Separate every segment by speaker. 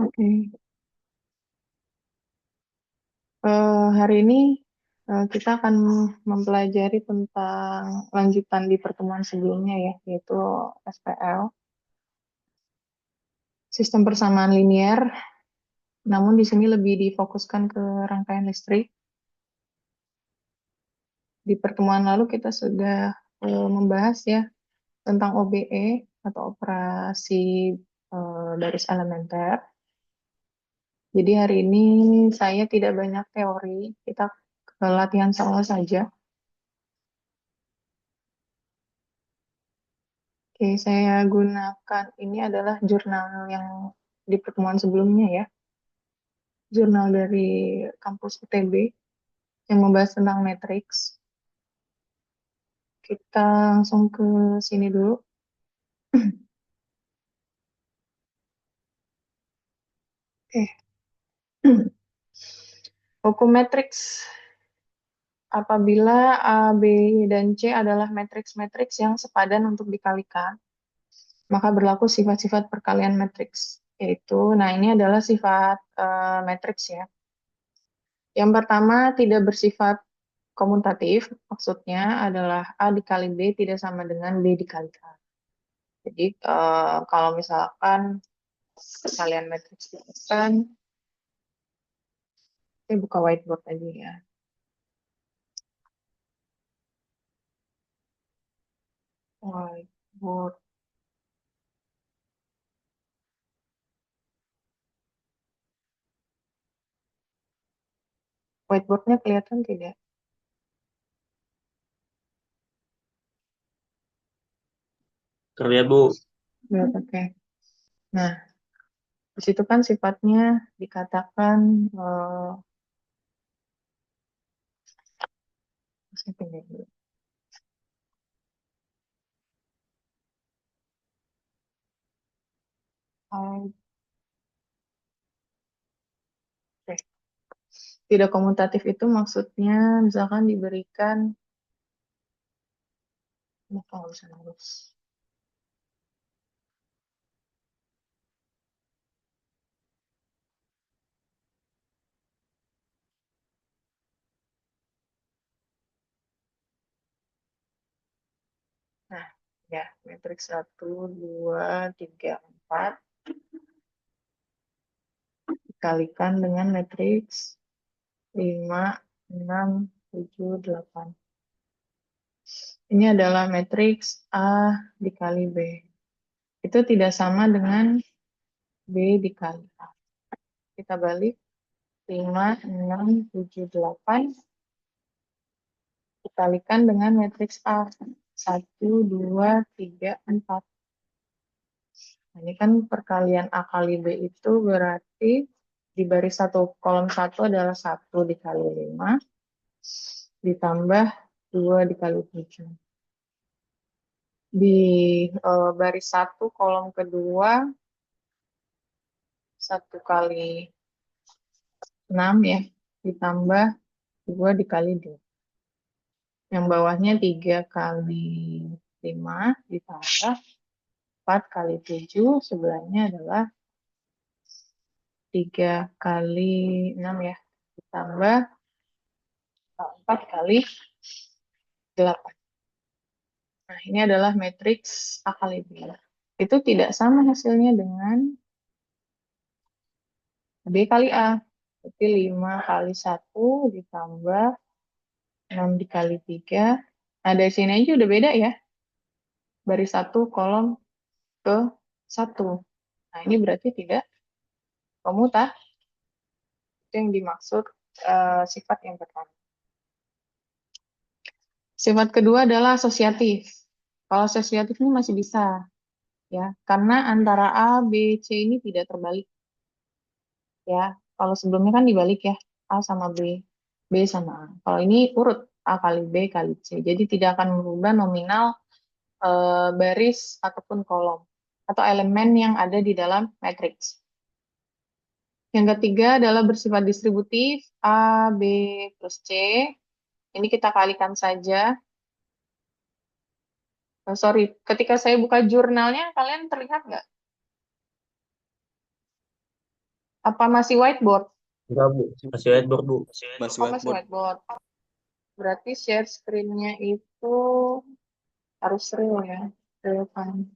Speaker 1: Oke. Hari ini kita akan mempelajari tentang lanjutan di pertemuan sebelumnya ya, yaitu SPL, sistem persamaan linier. Namun di sini lebih difokuskan ke rangkaian listrik. Di pertemuan lalu kita sudah membahas ya tentang OBE atau operasi baris elementer. Jadi hari ini saya tidak banyak teori, kita ke latihan soal saja. Oke, saya gunakan ini adalah jurnal yang di pertemuan sebelumnya ya, jurnal dari kampus UTB yang membahas tentang matriks. Kita langsung ke sini dulu. Oke, hukum matriks. Apabila A, B, dan C adalah matriks-matriks yang sepadan untuk dikalikan, maka berlaku sifat-sifat perkalian matriks. Yaitu, nah ini adalah sifat matriks ya. Yang pertama, tidak bersifat komutatif, maksudnya adalah A dikali B tidak sama dengan B dikali A. Jadi, kalau misalkan perkalian matriks itu kan, saya buka whiteboard aja ya. Whiteboard. Whiteboardnya kelihatan tidak?
Speaker 2: Terlihat, Bu.
Speaker 1: Ya, oke. Nah, di situ kan sifatnya dikatakan, saya pindah dulu. Oke. Tidak komutatif itu maksudnya misalkan diberikan, kalau bisa lurus. Nah, ya, matriks 1, 2, 3, 4 dikalikan dengan matriks 5, 6, 7, 8. Ini adalah matriks A dikali B. Itu tidak sama dengan B dikali A. Kita balik, 5, 6, 7, 8 dikalikan dengan matriks A. 1, 2, 3, 4. Nah, ini kan perkalian A kali B itu berarti di baris satu kolom 1 adalah 1 dikali 5 ditambah 2 dikali 7. Di baris 1 kolom kedua 1 kali 6 ya ditambah 2 dikali 2. Yang bawahnya 3 kali 5 ditambah 4 kali 7, sebelahnya adalah 3 kali 6 ya ditambah 4 kali 8. Nah, ini adalah matriks A kali B. Itu tidak sama hasilnya dengan B kali A. Berarti 5 kali 1 ditambah 6 dikali 3. Nah, dari sini aja udah beda ya. Baris 1 kolom ke 1. Nah, ini berarti tidak komutah. Itu yang dimaksud sifat yang pertama. Sifat kedua adalah asosiatif. Kalau asosiatif ini masih bisa ya, karena antara A, B, C ini tidak terbalik ya. Kalau sebelumnya kan dibalik ya, A sama B, B sama A. Kalau ini urut A kali B kali C. Jadi tidak akan merubah nominal baris ataupun kolom atau elemen yang ada di dalam matriks. Yang ketiga adalah bersifat distributif A, B plus C. Ini kita kalikan saja. Sorry, ketika saya buka jurnalnya, kalian terlihat nggak? Apa masih whiteboard?
Speaker 2: Enggak, Bu. Masih whiteboard, Bu.
Speaker 3: Masih
Speaker 1: Oh, masih
Speaker 3: whiteboard.
Speaker 1: whiteboard. Berarti share screen-nya itu harus real ya. Real time.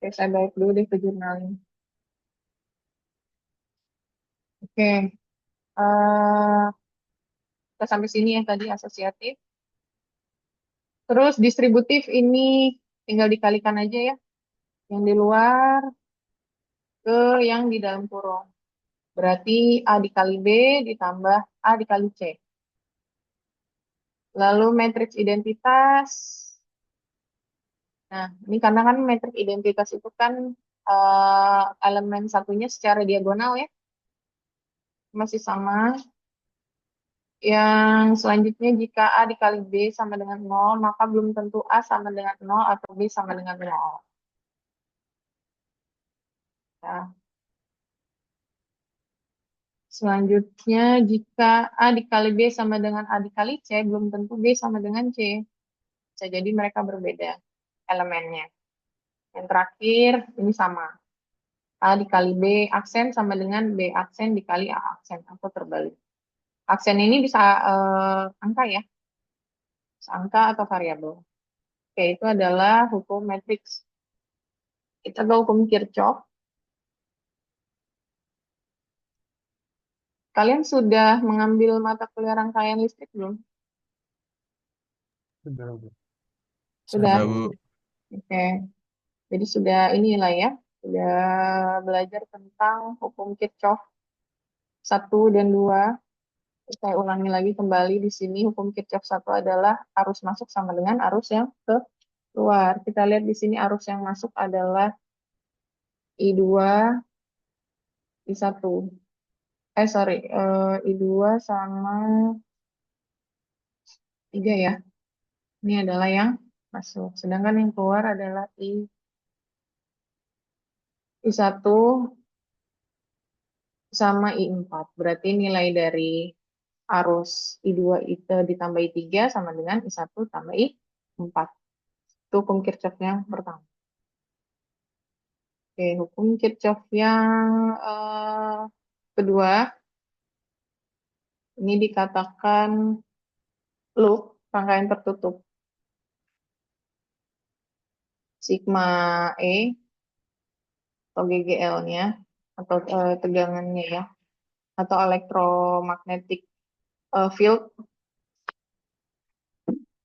Speaker 1: Oke, saya balik dulu deh ke jurnalnya. Oke, kita sampai sini ya tadi asosiatif. Terus distributif ini tinggal dikalikan aja ya. Yang di luar ke yang di dalam kurung. Berarti A dikali B ditambah A dikali C. Lalu matriks identitas. Nah, ini karena kan matriks identitas itu kan elemen satunya secara diagonal ya. Masih sama. Yang selanjutnya jika A dikali B sama dengan 0, maka belum tentu A sama dengan 0 atau B sama dengan 0. Ya. Selanjutnya jika A dikali B sama dengan A dikali C, belum tentu B sama dengan C. Bisa jadi mereka berbeda elemennya. Yang terakhir ini sama. A dikali B aksen sama dengan B aksen dikali A aksen atau terbalik. Aksen ini bisa angka ya, bisa angka atau variabel. Oke, itu adalah hukum matriks. Kita ke hukum Kirchhoff. Kalian sudah mengambil mata kuliah rangkaian listrik belum?
Speaker 2: Sudah, Bu.
Speaker 1: Sudah.
Speaker 3: Sudah, Bu.
Speaker 1: Oke. Jadi sudah inilah ya, sudah belajar tentang hukum Kirchhoff 1 dan 2. Saya ulangi lagi kembali di sini hukum Kirchhoff 1 adalah arus masuk sama dengan arus yang keluar. Kita lihat di sini arus yang masuk adalah I2, I1. Sorry, I2 sama 3 ya. Ini adalah yang masuk. Sedangkan yang keluar adalah I1 sama I4. Berarti nilai dari arus I2 itu ditambah I3 sama dengan I1 tambah I4. Itu hukum Kirchhoff yang pertama. Oke, hukum Kirchhoff yang kedua, ini dikatakan loop, rangkaian tertutup. Sigma E atau GGL-nya, atau tegangannya ya, atau electromagnetic field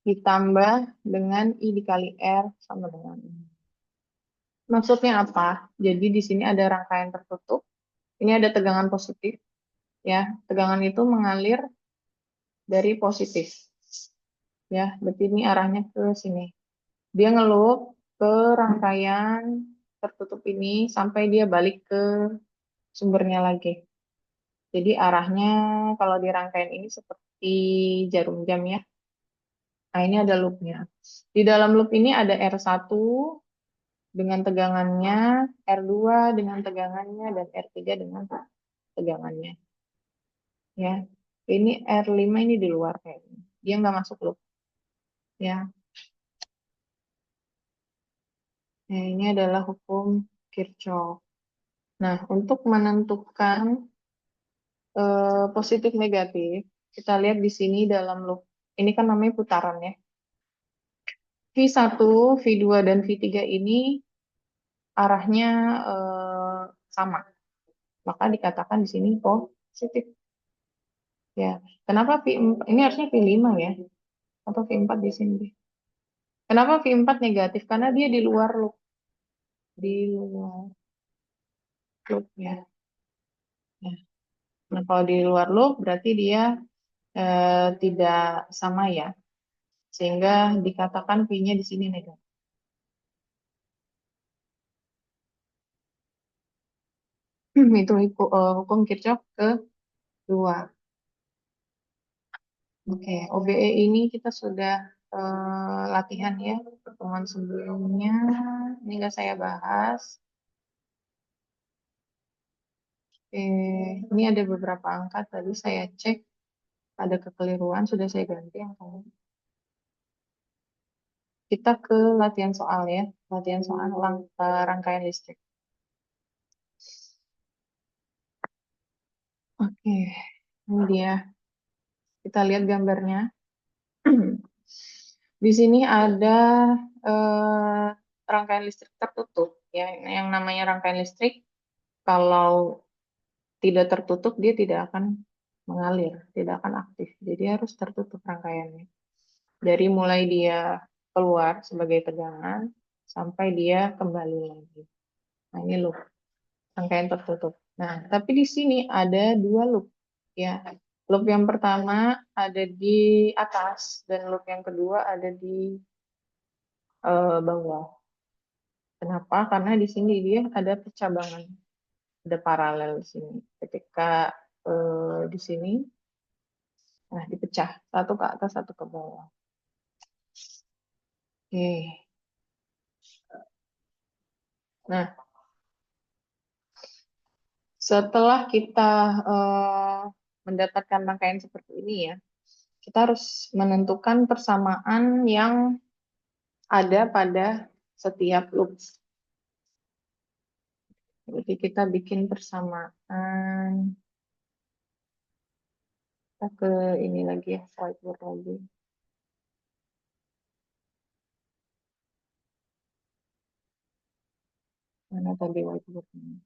Speaker 1: ditambah dengan I dikali R sama dengan I. Maksudnya apa? Jadi di sini ada rangkaian tertutup. Ini ada tegangan positif, ya. Tegangan itu mengalir dari positif, ya. Berarti ini arahnya ke sini. Dia ngelup ke rangkaian tertutup ini sampai dia balik ke sumbernya lagi. Jadi arahnya kalau di rangkaian ini seperti jarum jam ya. Nah, ini ada loopnya. Di dalam loop ini ada R1 dengan tegangannya, R2 dengan tegangannya, dan R3 dengan tegangannya. Ya, ini R5 ini di luar kayaknya. Dia nggak masuk loop. Ya, nah, ini adalah hukum Kirchhoff. Nah, untuk menentukan positif negatif, kita lihat di sini dalam loop. Ini kan namanya putaran ya. V1, V2, dan V3 ini arahnya sama. Maka dikatakan di sini positif. Ya, kenapa V4? Ini harusnya V5 ya, atau V4 di sini deh. Kenapa V4 negatif? Karena dia di luar loop, di luar loop ya. Ya. Nah, kalau di luar loop berarti dia tidak sama ya, sehingga dikatakan V-nya di sini negatif. Itu hukum Kirchhoff kedua. Oke, OBE ini kita sudah latihan ya, pertemuan sebelumnya. Ini nggak saya bahas. Oke, ini ada beberapa angka tadi saya cek ada kekeliruan, sudah saya ganti angkanya. kita ke latihan soal ya. Latihan soal rangkaian listrik. Oke, ini dia. Kita lihat gambarnya. Di sini ada eh, rangkaian listrik tertutup. Ya, yang namanya rangkaian listrik, kalau tidak tertutup, dia tidak akan mengalir, tidak akan aktif. Jadi harus tertutup rangkaiannya. Dari mulai dia keluar sebagai tegangan, sampai dia kembali lagi. Nah, ini loop, rangkaian tertutup. Nah, tapi di sini ada dua loop. Ya, loop yang pertama ada di atas, dan loop yang kedua ada di bawah. Kenapa? Karena di sini dia ada percabangan, ada paralel di sini. Ketika di sini, nah dipecah satu ke atas, satu ke bawah. Oke. Nah, setelah kita mendapatkan rangkaian seperti ini ya, kita harus menentukan persamaan yang ada pada setiap loop. Jadi kita bikin persamaan. Kita ke ini lagi ya, whiteboard lagi. Mana tadi whiteboardnya?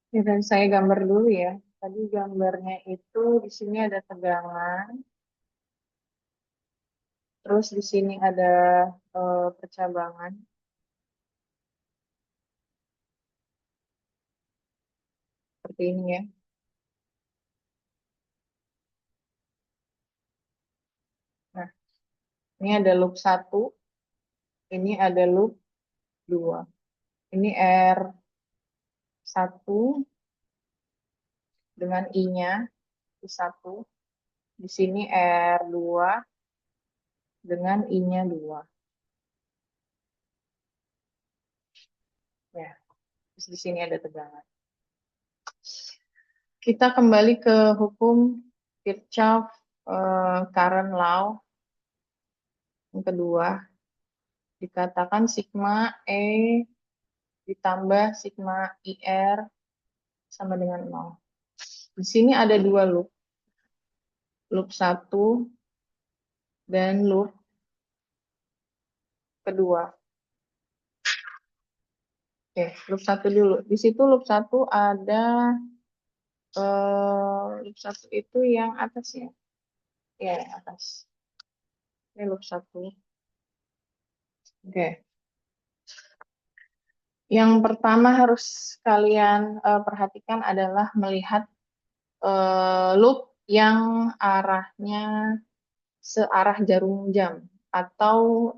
Speaker 1: Ya, dan saya gambar dulu ya. Tadi gambarnya itu di sini ada tegangan, terus di sini ada percabangan seperti ini ya. Nah, ini ada loop satu, ini ada loop dua. Ini R1 dengan I-nya, I1. Di sini R2 dengan I-nya 2. Ya, terus di sini ada tegangan. Kita kembali ke hukum Kirchhoff current law yang kedua. Dikatakan sigma E ditambah sigma IR sama dengan 0. Di sini ada dua loop. Loop 1 dan loop kedua. Oke, loop 1 dulu. Di situ loop 1 ada loop 1 itu yang atas ya. Ya, yang atas. Ini loop 1. Oke. Yang pertama harus kalian perhatikan adalah melihat loop yang arahnya searah jarum jam, atau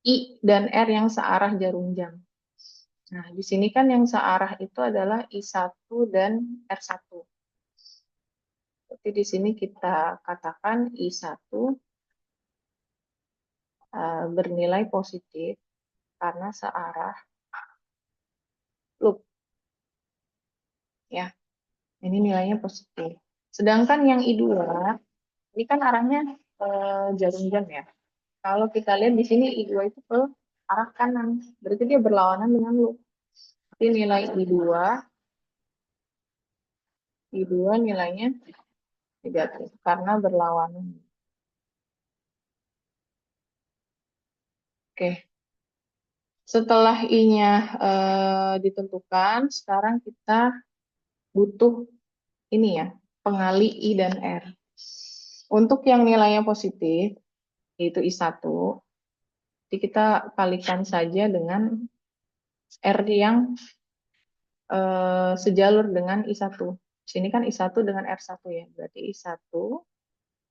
Speaker 1: I dan R yang searah jarum jam. Nah, di sini kan yang searah itu adalah I1 dan R1. Jadi di sini kita katakan I1 bernilai positif karena searah loop. Ya, ini nilainya positif. Sedangkan yang I2, ini kan arahnya jarum jam ya. Kalau kita lihat di sini I2 itu ke arah kanan. Berarti dia berlawanan dengan loop. Jadi nilai I2 nilainya negatif karena berlawanan. Oke. Setelah I-nya ditentukan, sekarang kita butuh ini ya, pengali I dan R. Untuk yang nilainya positif, yaitu I1, jadi kita kalikan saja dengan R yang sejalur dengan I1. Sini kan I1 dengan R1 ya. Berarti I1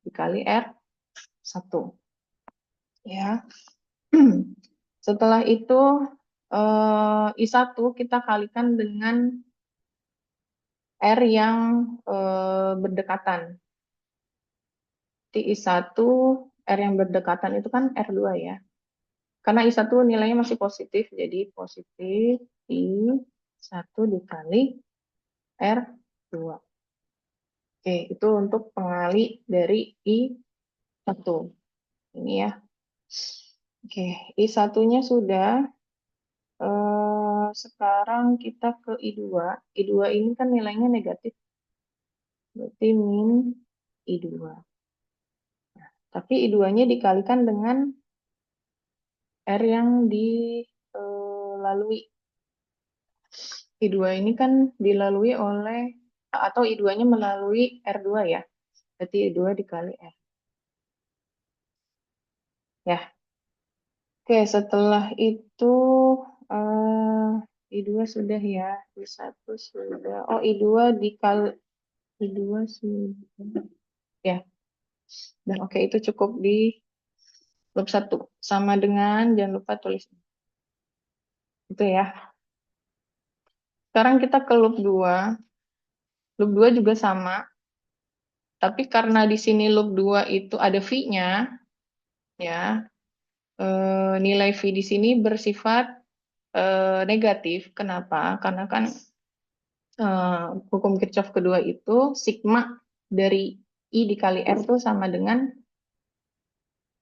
Speaker 1: dikali R1. Ya. Setelah itu I1 kita kalikan dengan R yang berdekatan. Di I1 R yang berdekatan itu kan R2 ya. Karena I1 nilainya masih positif, jadi positif I1 dikali R2. Oke, itu untuk pengali dari I1. Ini ya. Oke, I1-nya sudah. Sekarang kita ke I2. I2 ini kan nilainya negatif, berarti min I2. Tapi I2-nya dikalikan dengan R yang dilalui. I2 ini kan dilalui oleh, atau I2-nya melalui R2 ya. Berarti I2 dikali R. Ya, oke, setelah itu I2 sudah ya. I1 sudah. Oh, I2 dikali I2 sudah. Ya, dan oke itu cukup di loop 1. Sama dengan, jangan lupa tulis. Itu ya. Sekarang kita ke loop 2. Loop 2 juga sama. Tapi karena di sini loop 2 itu ada V-nya, ya, nilai V di sini bersifat negatif. Kenapa? Karena kan hukum Kirchhoff kedua itu sigma dari I dikali R itu sama dengan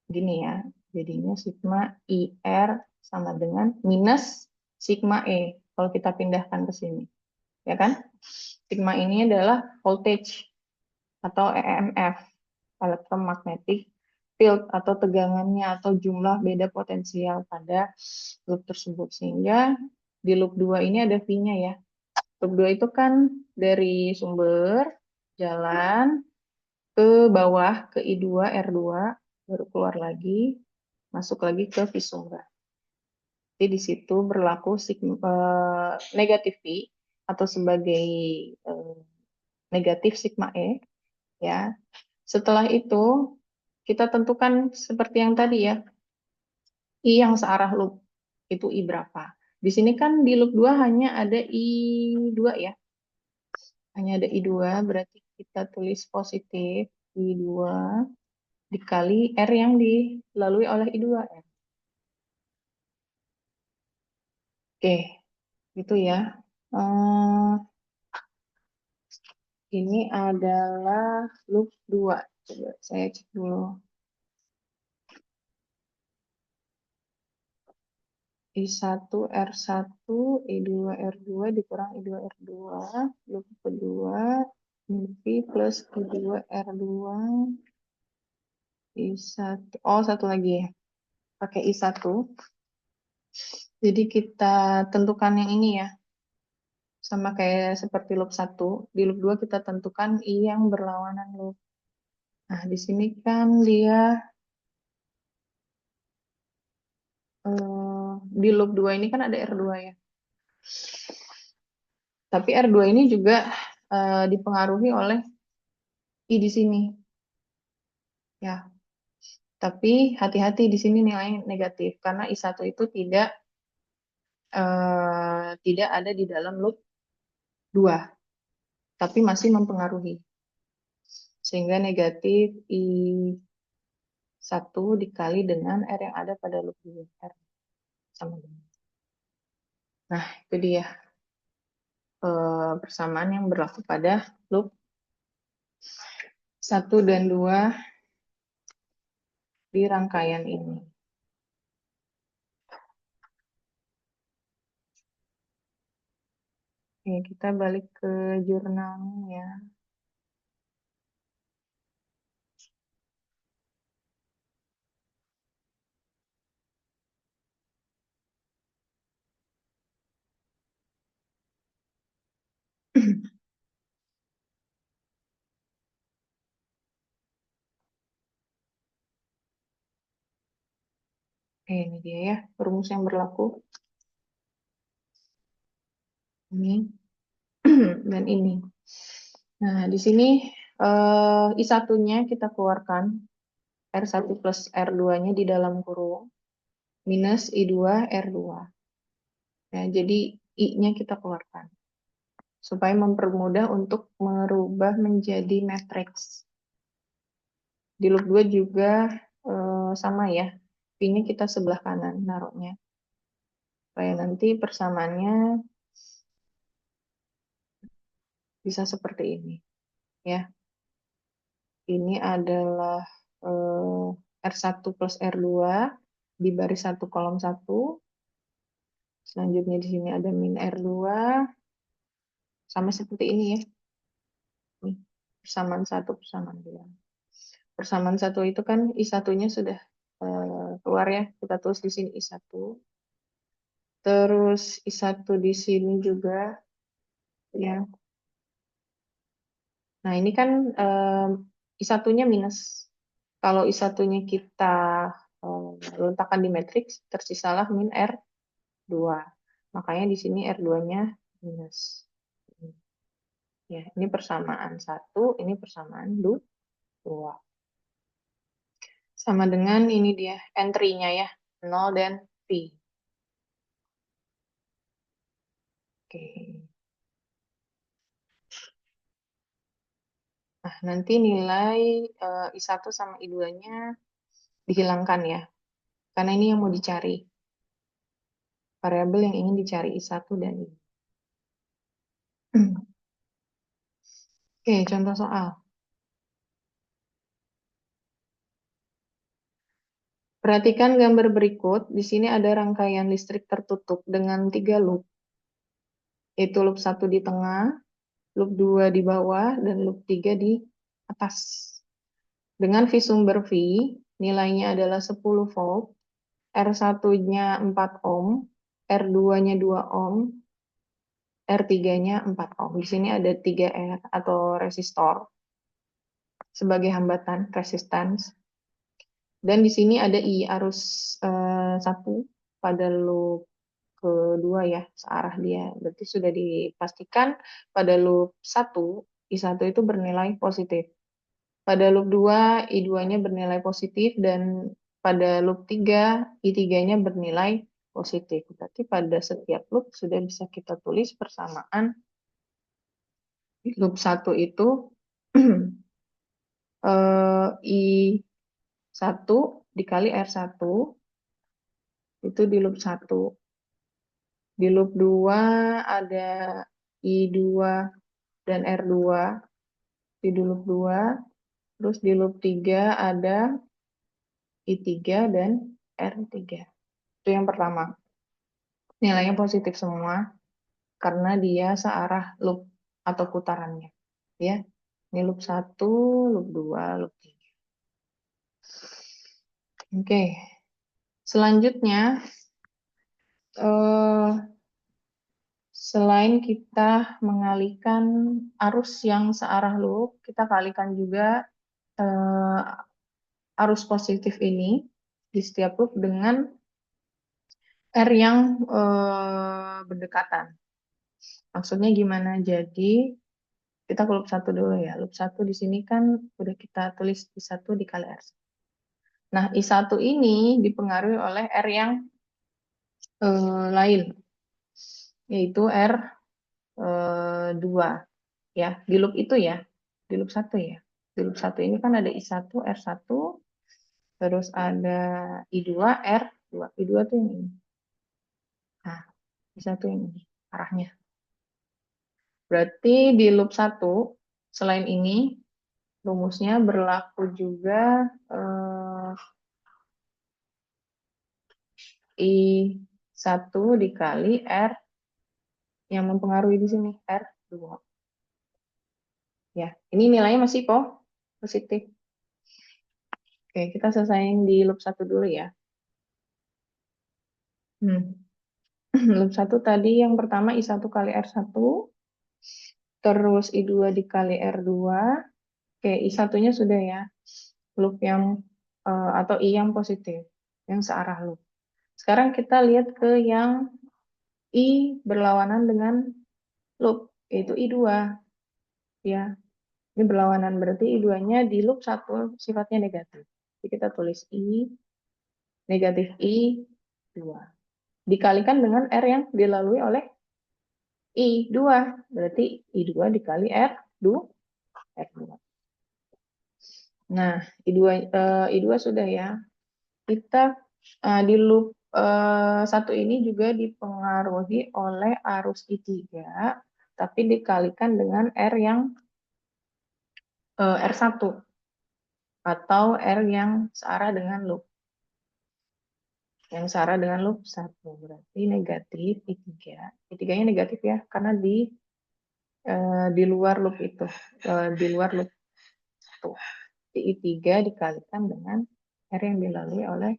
Speaker 1: gini ya. Jadinya sigma IR sama dengan minus sigma E. Kalau kita pindahkan ke sini. Ya kan? Sigma ini adalah voltage atau EMF, electromagnetic field atau tegangannya atau jumlah beda potensial pada loop tersebut. Sehingga di loop 2 ini ada V-nya ya. Loop 2 itu kan dari sumber jalan ke bawah ke I2 R2 baru keluar lagi masuk lagi ke V sumber. Jadi di situ berlaku negatif V atau sebagai negatif sigma E ya. Setelah itu kita tentukan seperti yang tadi ya, I yang searah loop itu I berapa. Di sini kan di loop 2 hanya ada I2 ya. Hanya ada I2 berarti kita tulis positif I2 dikali R yang dilalui oleh I2 R. Oke, itu ya. Eh, ini adalah loop 2. Coba saya cek dulu. I1 R1, I2 R2 dikurang I2 R2, loop kedua, V plus I2 R2, I1, oh satu lagi ya, pakai I1. Jadi kita tentukan yang ini ya, sama kayak seperti loop 1. Di loop 2 kita tentukan I yang berlawanan loop. Nah, di sini kan dia di loop 2 ini kan ada R2 ya. Tapi R2 ini juga dipengaruhi oleh I di sini. Ya, tapi hati-hati di sini nilainya negatif karena I1 itu tidak ada di dalam loop 2, tapi masih mempengaruhi. Sehingga negatif I1 dikali dengan R yang ada pada loop 2. R sama dengan. Nah, itu dia persamaan yang berlaku pada loop 1 dan 2 di rangkaian ini. Oke, kita balik ke jurnalnya ya. Oke, ini dia ya, rumus yang berlaku. Ini. dan ini. Nah, di sini I1-nya kita keluarkan, R1 plus R2-nya di dalam kurung, minus I2 R2. Ya, jadi I-nya kita keluarkan, supaya mempermudah untuk merubah menjadi matriks. Di loop 2 juga sama ya, P-nya kita sebelah kanan naruhnya. Supaya nanti persamaannya bisa seperti ini. Ya, ini adalah R1 plus R2 di baris 1 kolom 1. Selanjutnya di sini ada min R2, sama seperti ini ya. Nih, persamaan 1, persamaan 2. Persamaan 1 itu kan I1-nya sudah keluar ya. Kita tulis di sini I1. Terus I1 di sini juga ya. Nah, ini kan I1-nya minus. Kalau I1-nya kita letakkan di matriks, tersisalah min R2. Makanya di sini R2-nya minus. Ya, ini persamaan 1, ini persamaan 2. Sama dengan ini dia entry-nya ya, 0 dan P. Oke. Nah, nanti nilai I1 sama I2-nya dihilangkan ya. Karena ini yang mau dicari. Variabel yang ingin dicari I1 dan I2. Oke, contoh soal. Perhatikan gambar berikut. Di sini ada rangkaian listrik tertutup dengan 3 loop. Yaitu loop 1 di tengah, loop 2 di bawah, dan loop 3 di atas. Dengan V sumber V, nilainya adalah 10 volt, R1-nya 4 ohm, R2-nya 2 ohm, R3-nya 4 ohm. Di sini ada 3 R atau resistor sebagai hambatan, resistance. Dan di sini ada I, arus 1 pada loop kedua ya, searah dia. Berarti sudah dipastikan pada loop 1, I1 itu bernilai positif. Pada loop 2, I2-nya bernilai positif, dan pada loop 3, I3-nya bernilai positif. Berarti pada setiap loop sudah bisa kita tulis persamaan loop 1 itu I1 dikali R1 itu di loop 1. Di loop 2 ada I2 dan R2 di loop 2. Terus di loop 3 ada I3 dan R3. Itu yang pertama. Nilainya positif semua karena dia searah loop atau putarannya. Ya. Ini loop 1, loop 2, loop 3. Oke. Selanjutnya eh, selain kita mengalihkan arus yang searah loop, kita kalikan juga arus positif ini di setiap loop dengan R yang berdekatan. Maksudnya gimana? Jadi kita ke loop 1 dulu ya. Loop 1 di sini kan udah kita tulis I1 dikali R. Nah, I1 ini dipengaruhi oleh R yang lain, yaitu R2 ya. Di loop itu ya, di loop 1 ya. Di loop 1 ini kan ada I1, R1, terus ada I2, R2. I2 tuh yang ini. Nah, I1 yang ini arahnya. Berarti di loop 1, selain ini, rumusnya berlaku juga I1 dikali R yang mempengaruhi di sini, R2. Ya, ini nilainya masih positif. Oke, kita selesaiin di loop 1 dulu ya. Loop 1 tadi yang pertama I1 kali R1, terus I2 dikali R2. Oke, I1-nya sudah ya. Loop yang atau I yang positif, yang searah loop. Sekarang kita lihat ke yang I berlawanan dengan loop. yaitu I2 ya. Ini berlawanan, berarti I2-nya di loop 1 sifatnya negatif. Jadi kita tulis I negatif I2 dikalikan dengan R yang dilalui oleh I2. Berarti I2 dikali R2. R2. Nah, I2 sudah ya. Kita di loop 1 ini juga dipengaruhi oleh arus I3, tapi dikalikan dengan R yang R1 atau R yang searah dengan loop. Yang searah dengan loop 1 berarti negatif I3. I3-nya negatif ya, karena di luar loop itu, di luar loop 1. I3 dikalikan dengan R yang dilalui oleh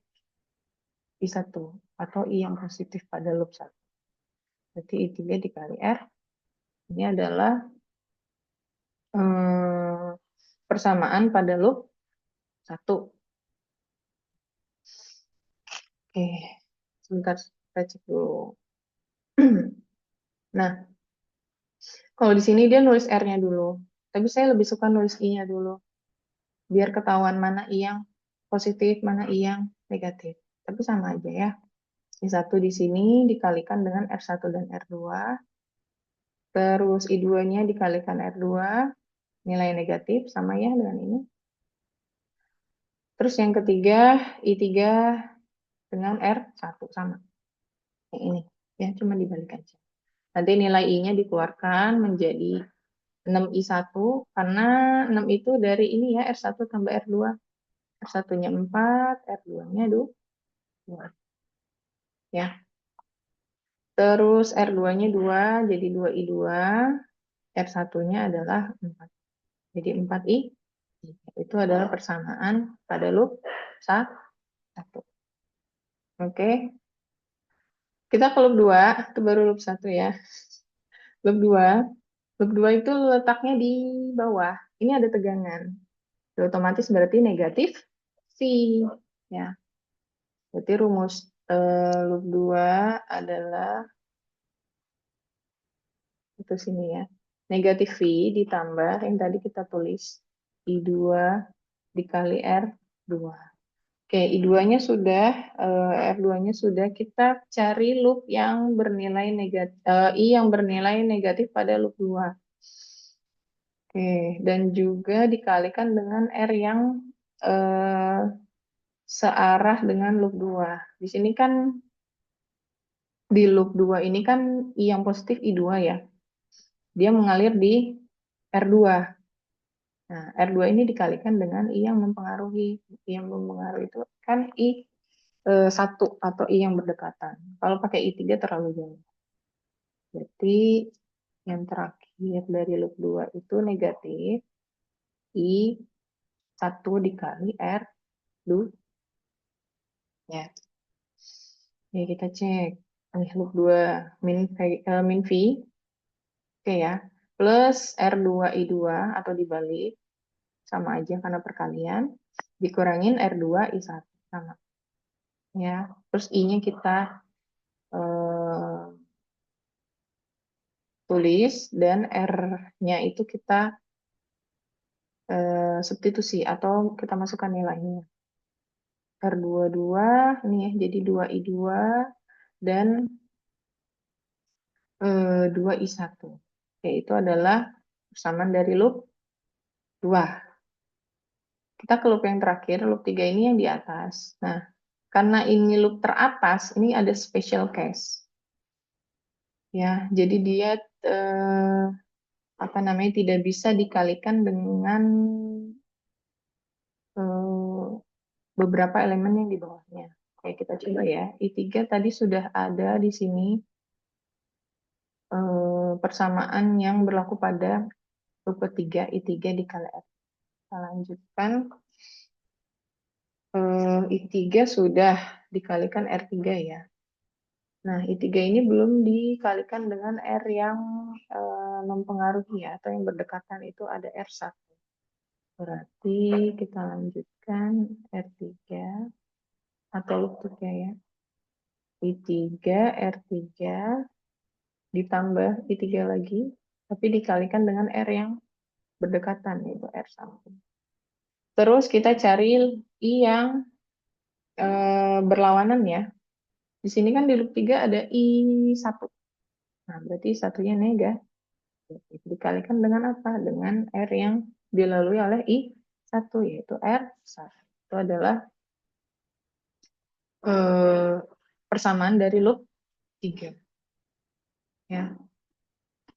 Speaker 1: I1 atau I yang positif pada loop 1. Berarti I3 dikali R. Ini adalah persamaan pada loop 1. Oke, sebentar kita cek dulu. Nah, kalau di sini dia nulis R-nya dulu. Tapi saya lebih suka nulis I-nya dulu. Biar ketahuan mana I yang positif, mana I yang negatif. Tapi sama aja ya. I1 di sini dikalikan dengan R1 dan R2. Terus I2-nya dikalikan R2. Nilai negatif sama ya dengan ini. Terus yang ketiga, I3 dengan R1 sama. Yang ini. Ya, cuma dibalik aja. Nanti nilai I-nya dikeluarkan menjadi 6I1 karena 6 itu dari ini ya, R1 tambah R2. R1-nya 4, R2-nya 2. Ya. Terus R2-nya 2, jadi 2I2. R1-nya adalah 4. Jadi 4I. Itu adalah persamaan pada loop 1. Oke. Kita ke loop 2, itu baru loop 1 ya. Loop 2. Loop 2 itu letaknya di bawah. Ini ada tegangan. Otomatis berarti negatif V. Ya. Berarti rumus loop 2 adalah itu sini ya. Negatif V ditambah yang tadi kita tulis I2 dikali R2. Oke, I2-nya sudah, R2-nya sudah, kita cari loop yang bernilai negatif, I yang bernilai negatif pada loop 2. Oke, dan juga dikalikan dengan R yang eh, searah dengan loop 2. Di sini kan di loop 2 ini kan I yang positif I2 ya. Dia mengalir di R2. Nah, R2 ini dikalikan dengan I yang mempengaruhi. I yang mempengaruhi itu kan I1 atau I yang berdekatan. Kalau pakai I3 terlalu jauh. Berarti yang terakhir dari loop 2 itu negatif I1 dikali R2. Ya. Ya, kita cek. Ini loop 2 min V. Oke ya. Plus R2I2 atau dibalik. Sama aja karena perkalian. Dikurangin R2I1. Sama. Ya. Terus I-nya kita eh, tulis. Dan R-nya itu kita substitusi atau kita masukkan nilainya. R22 ini ya, jadi 2I2 dan 2I1. Yaitu adalah persamaan dari loop 2. Kita ke loop yang terakhir, loop 3 ini yang di atas. Nah, karena ini loop teratas, ini ada special case. Ya, jadi dia apa namanya tidak bisa dikalikan dengan eh, beberapa elemen yang di bawahnya. Oke, kita coba ya. I3 tadi sudah ada di sini persamaan yang berlaku pada loop ketiga I3 dikali R. Kita lanjutkan. I3 sudah dikalikan R3 ya. Nah, I3 ini belum dikalikan dengan R yang mempengaruhi ya, atau yang berdekatan itu ada R1. Berarti kita lanjutkan R3 atau loop 3 ya. I3, R3 ditambah I3 lagi. tapi dikalikan dengan R yang berdekatan, yaitu R1. Terus kita cari I yang berlawanan ya. Di sini kan di loop 3 ada I1. Nah, berarti satunya negatif. Dikalikan dengan apa? Dengan R yang dilalui oleh I1, yaitu R1. Itu adalah persamaan dari loop 3. Ya.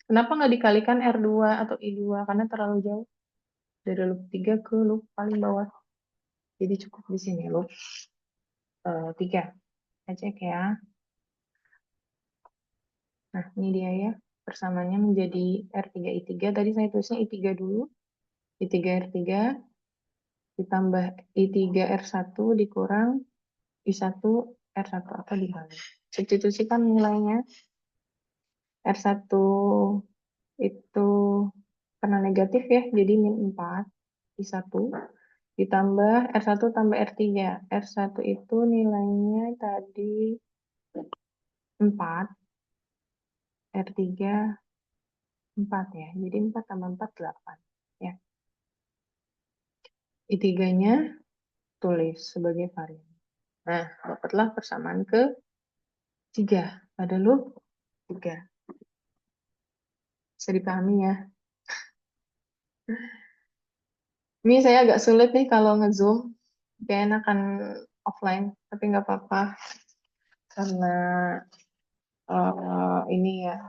Speaker 1: Kenapa nggak dikalikan R2 atau I2? Karena terlalu jauh dari loop 3 ke loop paling bawah. Jadi cukup di sini loop 3. Kita cek ya. Nah, ini dia ya. Persamaannya menjadi R3 I3. Tadi saya tulisnya I3 dulu. I3 R3 ditambah I3 R1 dikurang I1 R1 atau dibalik. Substitusikan nilainya. R1 itu karena negatif ya, jadi min 4 I1 ditambah R1 tambah R3. R1 itu nilainya tadi 4, R3 4 ya. Jadi 4 tambah 4 8 ya. I3-nya tulis sebagai varian. Nah, dapatlah persamaan ke-3 pada loop 3. Bisa dipahami ya. Ini saya agak sulit nih kalau nge-zoom. Kayak enakan offline, tapi nggak apa-apa. Karena ini ya,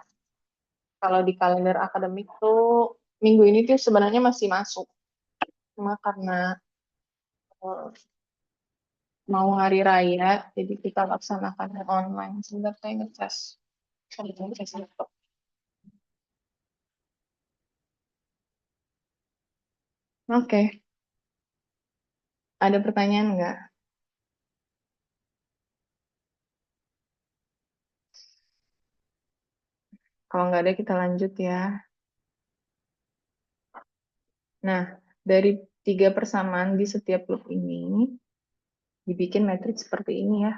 Speaker 1: kalau di kalender akademik tuh minggu ini tuh sebenarnya masih masuk. Cuma karena eh, mau hari raya, jadi kita laksanakan online. Sebentar saya ngecas. Saya ngecas laptop. Oke, ada pertanyaan nggak? Kalau nggak ada, kita lanjut ya. Nah, dari 3 persamaan di setiap loop ini, dibikin matriks seperti ini ya.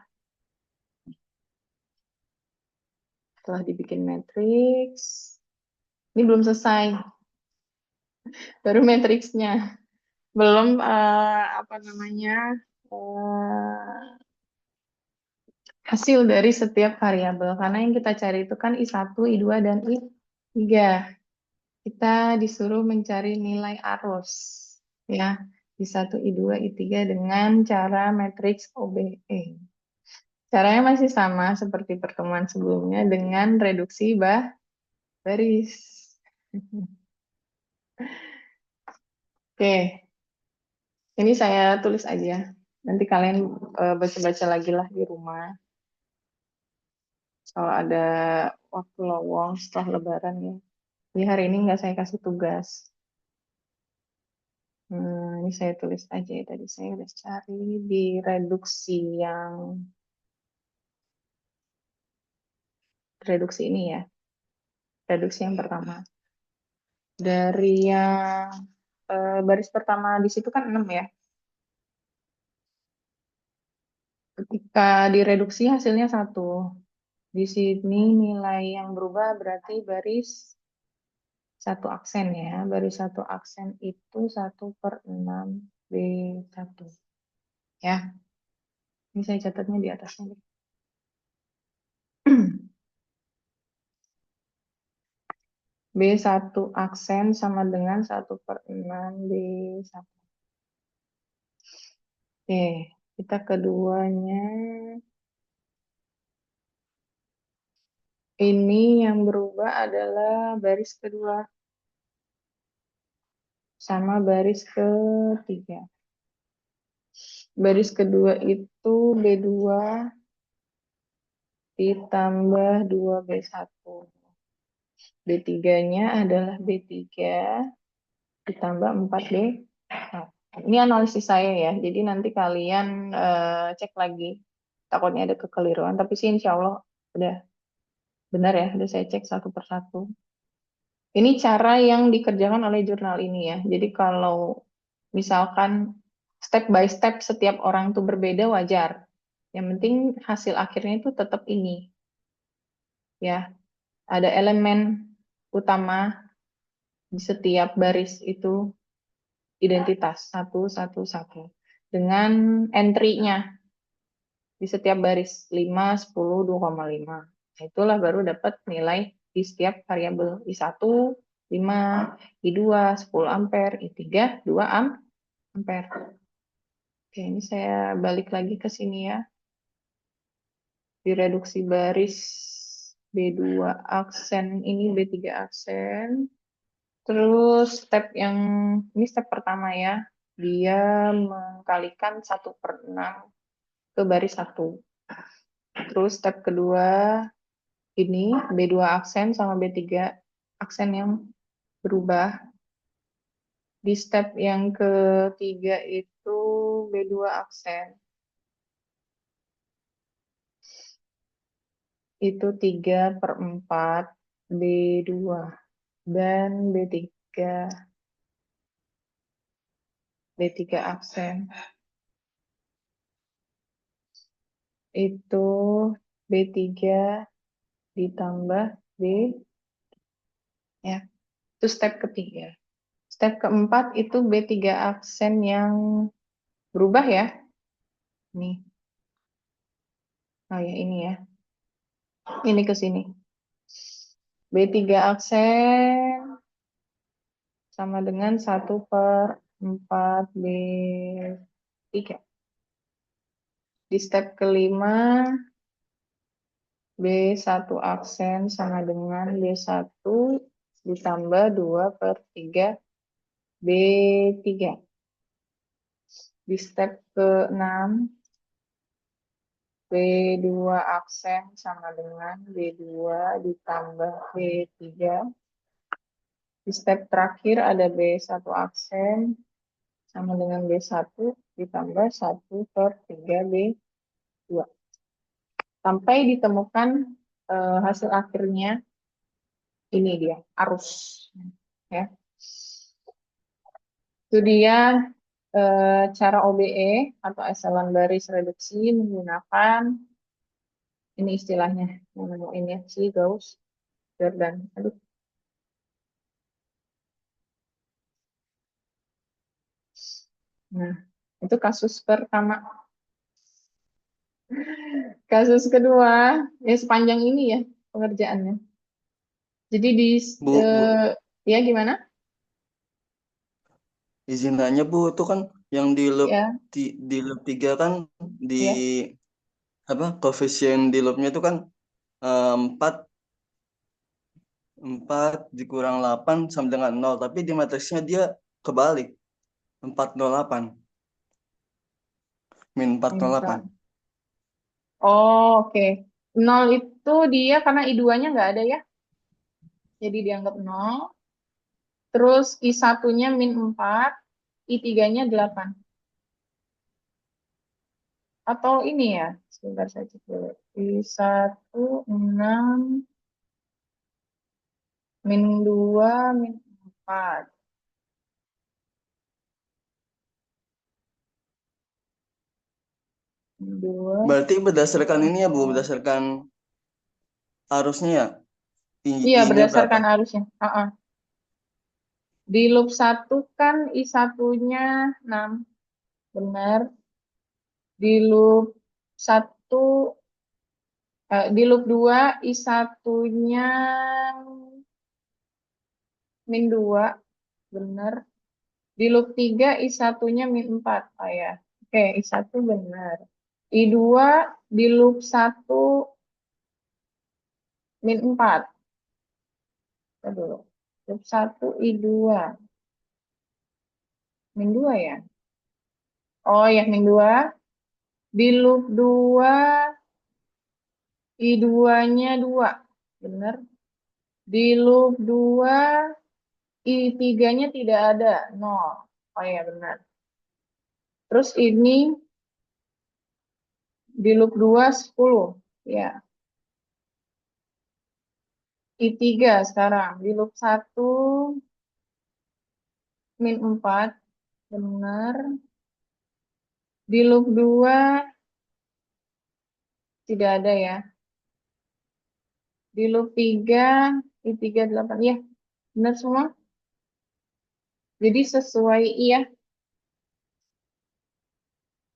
Speaker 1: Setelah dibikin matriks, ini belum selesai, baru matriksnya. Belum apa namanya, hasil dari setiap variabel. Karena yang kita cari itu kan I1, I2, dan I3. Kita disuruh mencari nilai arus. Ya, I1, I2, I3 dengan cara matriks OBE. Caranya masih sama seperti pertemuan sebelumnya dengan reduksi baris. Oke, ini saya tulis aja. Nanti kalian baca-baca lagi lah di rumah. Kalau ada waktu lowong setelah Lebaran ya. Jadi hari ini nggak saya kasih tugas. Ini saya tulis aja ya. Tadi saya udah cari di reduksi ini ya. Reduksi yang pertama. Dari yang baris pertama di situ kan 6 ya. Ketika direduksi hasilnya 1. Di sini nilai yang berubah berarti baris satu aksen ya. Baris satu aksen itu 1/6 B1. Ya, ini saya catatnya di atasnya deh. B1 aksen sama dengan 1/6 B1. Oke, kita keduanya. Ini yang berubah adalah baris kedua sama baris ketiga. Baris kedua itu B2 ditambah 2B1. B3-nya adalah B3 ditambah 4B1. Ini analisis saya ya, jadi nanti kalian cek lagi. Takutnya ada kekeliruan, tapi sih insya Allah udah benar ya, udah saya cek satu persatu. Ini cara yang dikerjakan oleh jurnal ini ya. Jadi kalau misalkan step by step setiap orang tuh berbeda wajar. Yang penting hasil akhirnya itu tetap ini ya. Ada elemen utama Di setiap baris itu identitas 111 dengan entry-nya di setiap baris 5, 10, 2,5. Nah, itulah baru dapat nilai di setiap variabel I1 5, I2 10 ampere, I3 2 ampere. Oke, ini saya balik lagi ke sini ya. Di reduksi baris B2 aksen, ini B3 aksen. Terus step yang, ini step pertama ya. Dia mengkalikan 1/6 ke baris 1. Terus step kedua, ini B2 aksen sama B3 aksen yang berubah. Di step yang ketiga itu B2 aksen. Itu 3/4 B2 dan B3 aksen. Itu B3 ditambah B, ya. Itu step ketiga. Step keempat itu B3 aksen yang berubah ya. Nih. Oh ya, ini ya. Ini ke sini. B3 aksen sama dengan 1/4 B3. Di step kelima, B1 aksen sama dengan B1 ditambah 2/3 B3. Di step ke-6, B2 aksen sama dengan B2 ditambah B3. Di step terakhir ada B1 aksen sama dengan B1 ditambah 1/3 B2. Sampai ditemukan hasil akhirnya, ini dia, arus. Ya. Itu dia cara OBE atau eselan baris reduksi menggunakan ini istilahnya yang nemuin ya, si Gauss Jordan. Aduh. Nah, itu kasus pertama. Kasus kedua, ya sepanjang ini ya pengerjaannya. Jadi di
Speaker 2: Bu,
Speaker 1: ya gimana?
Speaker 2: izin nanya Bu, itu kan yang
Speaker 1: Ya,
Speaker 2: di loop 3 kan di
Speaker 1: ya.
Speaker 2: apa koefisien di loopnya itu kan 4 4 dikurang 8 sama dengan 0, tapi di matriksnya dia kebalik 408 min 408.
Speaker 1: Bentar. Oh, oke. Nol itu dia karena I2-nya nggak ada ya. Jadi dianggap nol. Terus I1-nya -4, I3-nya 8. Atau ini ya, sebentar saya cek dulu. I1 6, -2, -4. 2,
Speaker 2: Berarti berdasarkan ini ya Bu, berdasarkan arusnya ya,
Speaker 1: iya,
Speaker 2: I-nya berapa?
Speaker 1: berdasarkan arusnya. Di loop 1 kan I1-nya 6, benar. Di loop 1, di loop 2 I1-nya -2, benar. Di loop 3 I1-nya -4. Oh ya. Oke, I1 benar. I2 di loop 1 -4. Kita dulu. Loop 1 I2. -2 ya. Oh ya, -2. Di loop 2 I2-nya 2. Benar. Di loop 2 I3-nya tidak ada, 0. Oh ya, benar. Terus ini di loop 2 10. Ya. I3 sekarang. Di loop 1 -4. Benar. Di loop 2 tidak ada ya. Di loop 3 I3 8. Ya, benar semua. Jadi sesuai iya,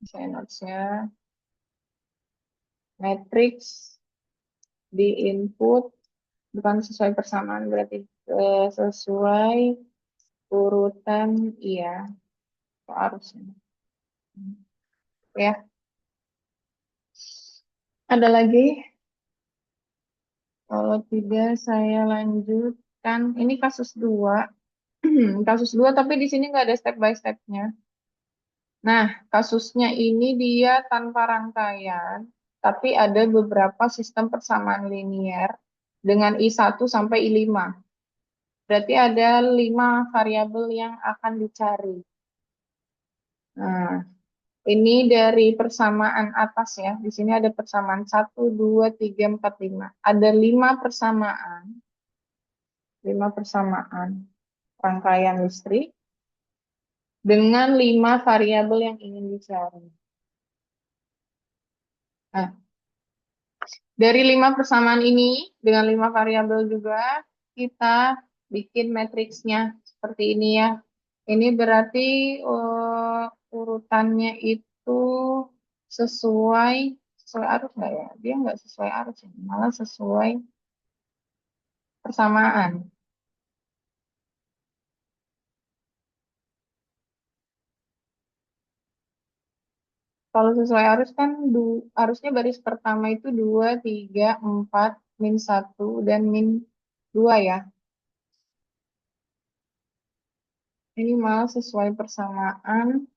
Speaker 1: saya notes-nya, matriks di input bukan sesuai persamaan berarti sesuai urutan iya harusnya. Ya, ada lagi? Kalau tidak, saya lanjutkan. Ini kasus dua. Kasus dua, tapi di sini nggak ada step by step-nya. Nah, kasusnya ini dia tanpa rangkaian, tapi ada beberapa sistem persamaan linier dengan I1 sampai I5. Berarti ada 5 variabel yang akan dicari. Nah, ini dari persamaan atas ya. Di sini ada persamaan 1, 2, 3, 4, 5. Ada 5 persamaan rangkaian listrik dengan 5 variabel yang ingin dicari. Nah, dari 5 persamaan ini, dengan 5 variabel juga, kita bikin matriksnya seperti ini ya. Ini berarti urutannya itu sesuai sesuai arus nggak ya? Dia nggak sesuai arus ya, malah sesuai persamaan. Kalau sesuai arus kan arusnya baris pertama itu 2, 3, 4, -1, dan -2 ya. Ini malah sesuai persamaan.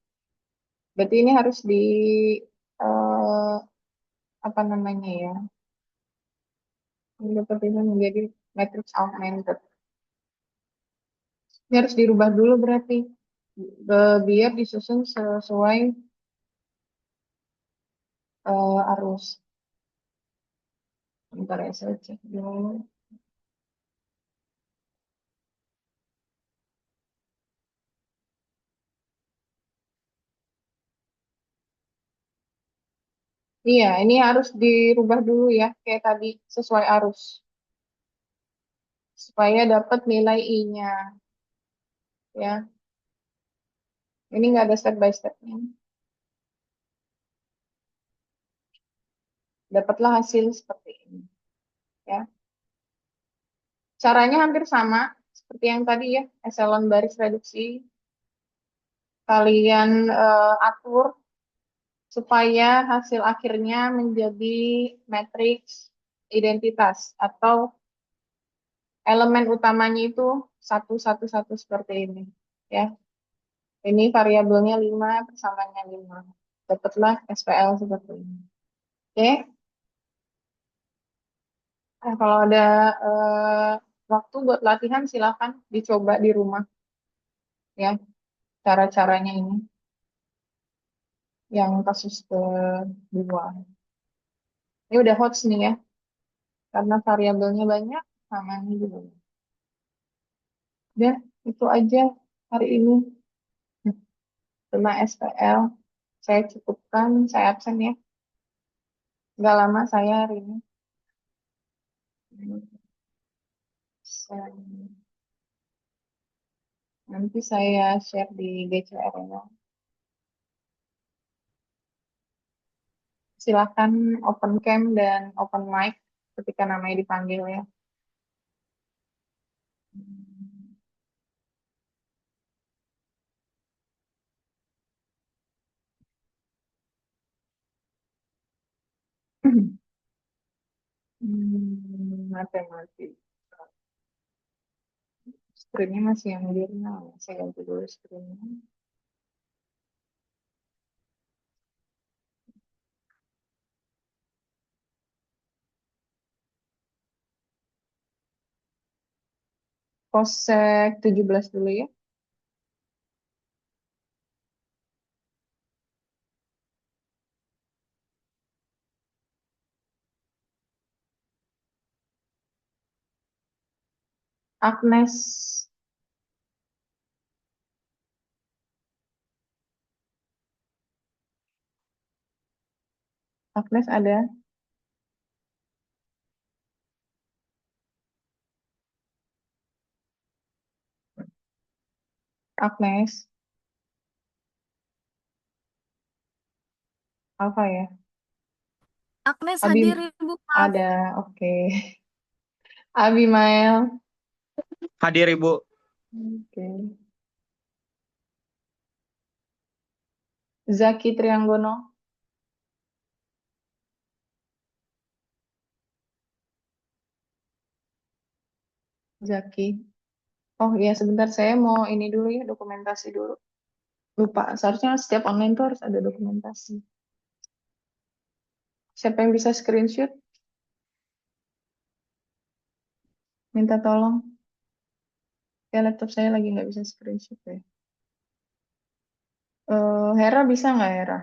Speaker 1: Berarti ini harus di eh, apa namanya ya? Ini dapat ini menjadi matrix augmented. Ini harus dirubah dulu berarti biar disusun sesuai arus. Bentar ya saya cek dulu. Iya, ini harus dirubah dulu ya, kayak tadi sesuai arus supaya dapat nilai I-nya ya. Ini nggak ada step by stepnya. Dapatlah hasil seperti ini ya. Caranya hampir sama seperti yang tadi ya, echelon baris reduksi. Kalian atur supaya hasil akhirnya menjadi matriks identitas atau elemen utamanya itu satu satu satu seperti ini ya. Ini variabelnya 5, persamaannya 5. Dapatlah SPL seperti ini. Oke. Nah, kalau ada eh, waktu buat latihan silakan dicoba di rumah ya cara-caranya ini yang kasus kedua. Ini udah hot nih ya karena variabelnya banyak, namanya juga. Udah, itu aja hari ini. Tentang SPL, saya cukupkan, saya absen ya. Nggak lama saya hari ini. Nanti saya share di GCR ya. Silahkan open cam dan open mic ketika namanya dipanggil ya. Matematik. Screen-nya masih yang jurnal. Saya ganti dulu screen-nya. Kosek 17 dulu ya. Agnes. Agnes ada. Agnes, apa ya?
Speaker 3: Agnes
Speaker 1: Abi
Speaker 3: hadir Ibu, maaf.
Speaker 1: ada, oke. Abimael,
Speaker 4: Hadir Ibu.
Speaker 1: oke. Zaki Trianggono, Zaki. Oh iya, sebentar saya mau ini dulu ya, dokumentasi dulu. Lupa, seharusnya setiap online tuh harus ada dokumentasi. Siapa yang bisa screenshot? Minta tolong. Ya, laptop saya lagi nggak bisa screenshot ya. Hera bisa nggak Hera?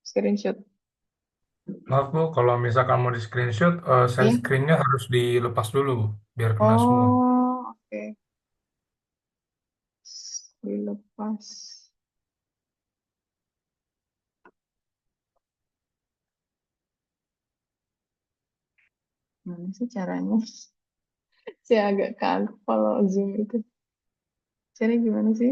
Speaker 1: Screenshot.
Speaker 5: Maaf Bu, kalau misalkan mau di screenshot, share
Speaker 1: Iya.
Speaker 5: screen-nya harus dilepas dulu Bu, biar kena semua.
Speaker 1: Oh, oke. Dilepas. Mana sih caranya? Saya agak kaget kalau Zoom itu. Caranya gimana sih?